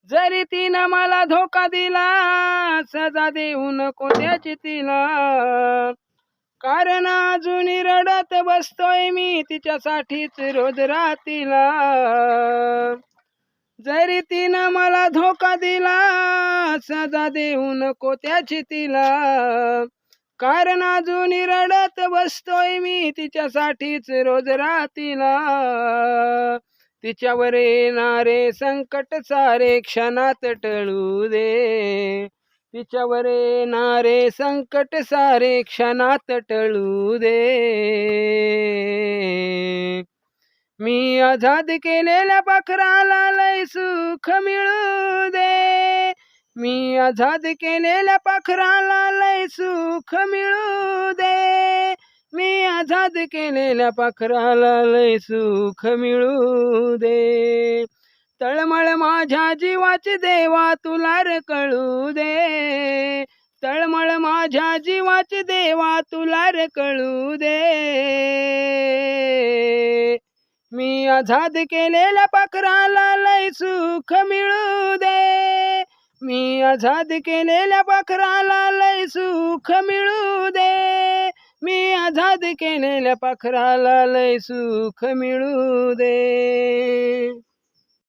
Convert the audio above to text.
जरी तिनं मला धोका दिला, सजा देऊ नको त्याची तिला. कारण अजून रडत बसतोय मी तिच्यासाठीच रोज रात्रीला. जरी तिनं मला धोका दिला, सजा देऊ नको त्याची तिला. कारण अजून रडत बसतोय मी तिच्यासाठीच रोज रात्रीला. तिच्यावर येणारे संकट सारे क्षणात टळू दे. तिच्यावर येणारे संकट सारे क्षणात टळू दे. मी आझाद केलेल्या पाखराला लय सुख मिळू दे. मी आझाद केलेल्या पाखराला लय सुख मिळू दे. मी आझाद केलेल्या पाखराला लय सुख मिळू दे. तळमळ माझ्या जीवाची देवा तुला रे कळू दे. तळमळ माझ्या जीवाची देवा तुला रे कळू दे. मी आझाद केलेल्या पाखराला लय सुख मिळू दे. मी आझाद केलेल्या पाखराला लय सुख मिळू दे. मी आझाद केलेल्या पाखराला लय सुख मिळू दे.